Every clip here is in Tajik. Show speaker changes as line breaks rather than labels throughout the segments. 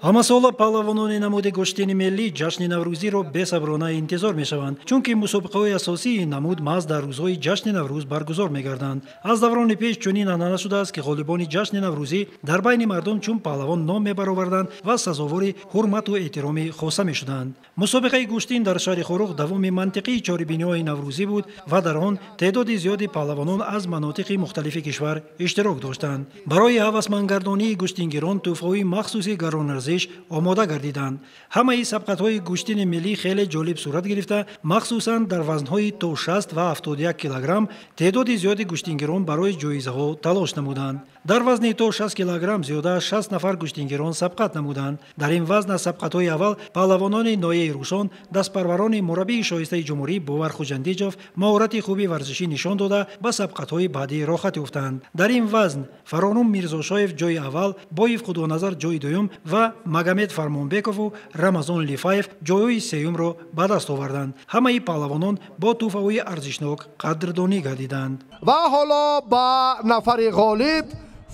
ҳамасола паҳлавонони намуди гӯштини миллӣ ҷашни наврӯзиро бесаброна интизор мешаванд, чунки мусобиқаҳои асосии ин намуд маҳз дар рӯзҳои ҷашни наврӯз баргузор мегарданд. Аз даврони пеш чунин анъана шудааст, ки ғолибони ҷашни наврӯзӣ дар байни мардум чун паҳлавон ном мебароварданд ва сазовори ҳурмату эҳтироми хоса мешуданд. Мусобиқаи гӯштин дар шаҳри Хорух давоми мантиқии чорибиниҳои наврӯзӣ буд ва дар он теъдоди зиёди паҳлавонон аз манотиқи мухталифи кишвар иштирок доштанд. Барои ҳавасмандгардонии гӯштингирон тӯҳфаҳои махсуси гаронарзиш омода гардиданд. Ҳамаи сабқатҳои гӯштини миллӣ хеле ҷолиб сурат гирифта, махсусан дар вазнҳои то 60 ва 71 килограмм теъдоди зиёди гӯштингирон барои ҷоизаҳо талош намуданд. Дар вазни то 60 килограмм зиёда аз 60 нафар гӯштингирон сабқат намуданд. Дар ин вазн аз сабқатҳои аввал паҳлавонони ноҳияи Рӯшон, дастпарварони мураббии шоистаи ҷумҳурӣ Бовар Хуҷандиҷов маҳорати хуби варзишӣ нишон дода ба сабқатҳои баъдӣ рохат ёфтанд. Дар ин вазн Фаронум Мирзошоев ҷойи аввал, Боев Худоназар ҷойи дуюм ва Магомед Фармонбекову Рамазон Лифаев ҷойҳои сеюмро ба даст оварданд. Ҳамаи паҳлавонон бо тӯҳфаҳои арзишнок қадрдонӣ гардиданд.
ва ҳоло ба нафари ғолиб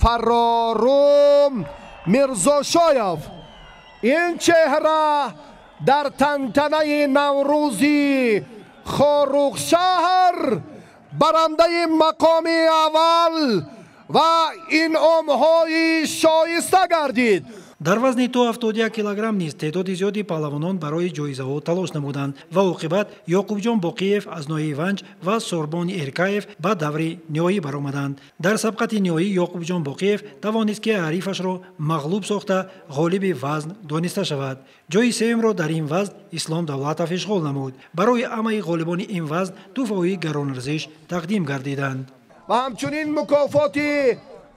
Фарорум Мирзошоев. ин чеҳра дар тантанаи наврӯзи Хорухшаҳр барандаи мақоми аввал ва инъомҳои шоиста гардид.
дар вазни то 71 килограмм низ теъдоди зиёди паҳлавонон барои ҷоизаҳо талош намуданд ва оқибат Ёқубҷон Боқиев аз ноҳияи Ванҷ ва Сорбон Эркаев ба даври ниҳоӣ баромаданд. Дар сабқати ниҳоӣ Ёқубҷон Боқиев тавонист, ки ҳарифашро мағлуб сохта ғолиби вазн дониста шавад. ҷойи сеюмро дар ин вазн Ислом Давлатов ишғол намуд. Барои ҳамаи ғолибони ин вазн тӯҳфаҳои гаронарзиш тақдим гардиданд.
ва ҳамчунин мукофоти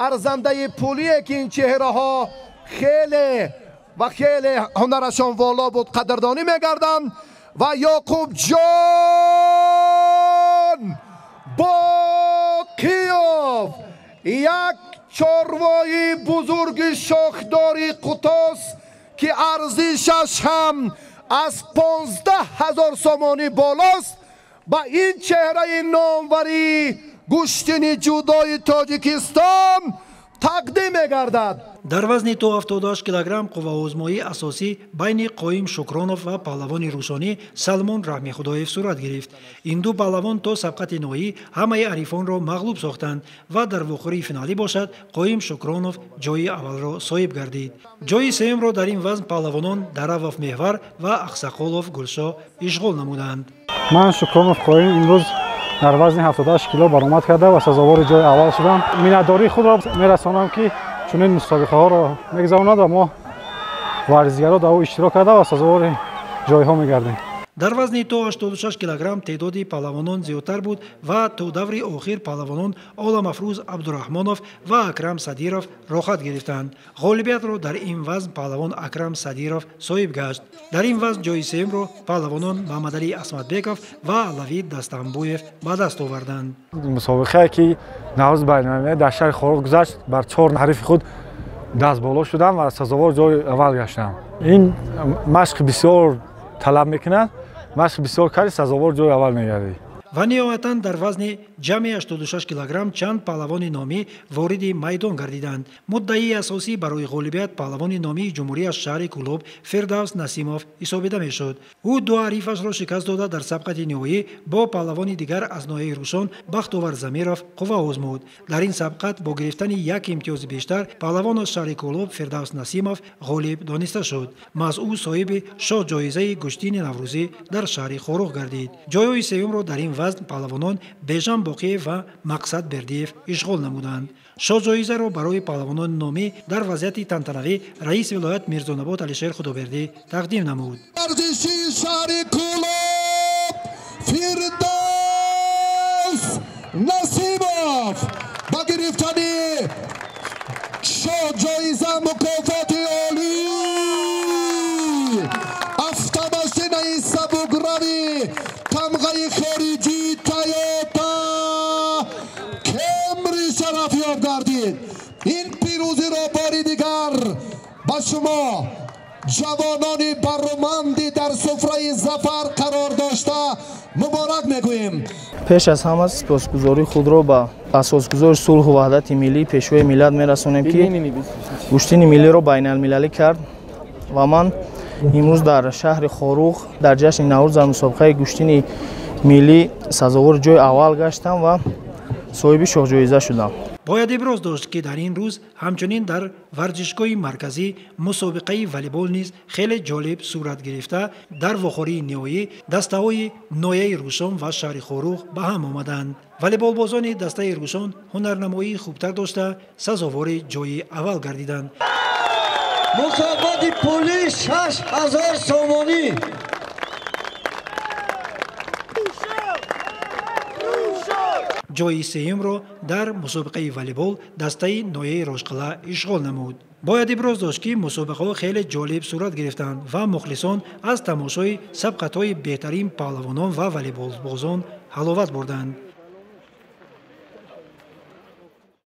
арзандаи пулие, ки ин чеҳраҳо خیلی و خیلی هنرشان والا بود قدردانی میگردن و یعقوب جان باقیوف یک چاروای بزرگ شاخداری قطاس که ارزشش هم از 15,000 سامانی بالاست با این چهره ناموری گوشتین جودای تاجیکستان تقدیم میگردد.
дар вазни то 78 килограмм қувваозмоии асосӣ байни Қоим Шукронов ва паҳлавони рӯсонӣ Салмон Раҳмихудоев сурат гирифт. Ин ду паҳлавон то сабқати ноҳӣ ҳамаи арифонро мағлуб сохтанд ва дар вохӯрии финалӣ бошад Қоим Шукронов ҷойи аввалро соҳиб гардид. ҷойи сеюмро дар ин вазн паҳлавонон Даравов Меҳвар ва Ақсақолов Гулшо ишғол намуданд.
ман Шукронов Қоим имрӯз дар вазни 78 кило баромад карда ва сазовори ҷои аввал шудам. Миннатдории худро мерасонам, ки чунин мусобиқаҳоро мегузаронад ва мо варзигаро дар ӯ иштирок карда ва сазовори ҷойҳо мегардем.
дар вазни то 86 килограмм теъдоди паҳлавонон зиёдтар буд ва то даври охир паҳлавонон Оламафрӯз Абдураҳмонов ва Акрам Садиров рохат гирифтанд. ғолибиятро дар ин вазн паҳлавон Акрам Садиров соҳиб гашт. дар ин вазн ҷойи сеюмро паҳлавонон Маҳмадалӣ Асматбеков ва Алавид Дастамбуев ба даст оварданд.
мусобиқае ки наврӯз байналмилалӣ дар шаҳри Хорух гузашт, бар 4 ҳарифи худ даст боло шудам ва сазовор ҷои аввал гаштам. ин машқи бисёр талаб мекунад, машқи бисёр карди сазовор ҷои аввал мегардӣ.
ва ниҳоятан дар вазни ҷамъи 86 килограмм чанд паҳлавони номӣ вориди майдон гардиданд. муддаии асосӣ барои ғолибият паҳлавони номии ҷумҳурӣ аз шаҳри Кӯлоб Фирдавс Насимов ҳисобида мешуд. ӯ ду ҳарифашро шикаст дода дар сабқати ниҳоӣ бо паҳлавони дигар аз ноҳияи Рӯшон Бахтовар Замиров қувва озмуд. дар ин сабқат бо гирифтани як имтиёзи бештар паҳлавон аз шаҳри Кӯлоб Фирдавс Насимов ғолиб дониста шуд. маҳз ӯ соҳиби шоҳ-ҷоизаи гӯштини наврӯзӣ дар шаҳри Хорух гардид. ҷойҳои сеюмро дар ин вазн паҳлавонон Бежан Боқиев ва Мақсад Бердиев ишғол намуданд. шоҳ-ҷоизаро барои паҳлавонони номӣ дар вазъияти тантанавӣ раиси вилоят Мирзонобод Алишер Худобердӣ тақдим намуд.
ورزشی شهر کولوب فردوس نسیموف با گرفتن شاه جایزه مکافات عالی автомашинаи сабукравӣ тамғаи хориҷӣ Toyota Camry шарафёб гардид. ин пирӯзиро бори дигар ба шумо ҷавонони баруманди дар суфраи зафар қарор дошта مبارک میگوییم.
پیش از همه سپاسگزاری خود را به اساسگزار صلح و وحدت ملی پیشوای ملت میرسونیم که گشتین ملی را بین المللی کرد و من امروز در شهر خاروخ در جشن نوروز در مسابقه گشتین ملی سزاوار جای اول گشتم و صاحب شاه جایزه شدم.
باید ابراز داشت که در این روز همچنین در ورزشگاه مرکزی مسابقه والیبال نیز خیلی جالب صورت گرفته. در واخوری نهایی دسته‌های نایه روشن و شهر خاروخ به هم آمدند. والیبال بازان دسته روشن هنرنمایی خوبتر داشته سزاوار جای اول گردیدند.
مسابقه پولی 6000 سومانی.
جای سوم را در مسابقه والیبال دسته نایه راشقله اشغال نمود. باید ابراز داشت که مسابقه خیلی جالب صورت گرفتند و مخلصان از تماشای سبقت‌های بهترین پهلوانان و والیبال بازان حلاوت بردند.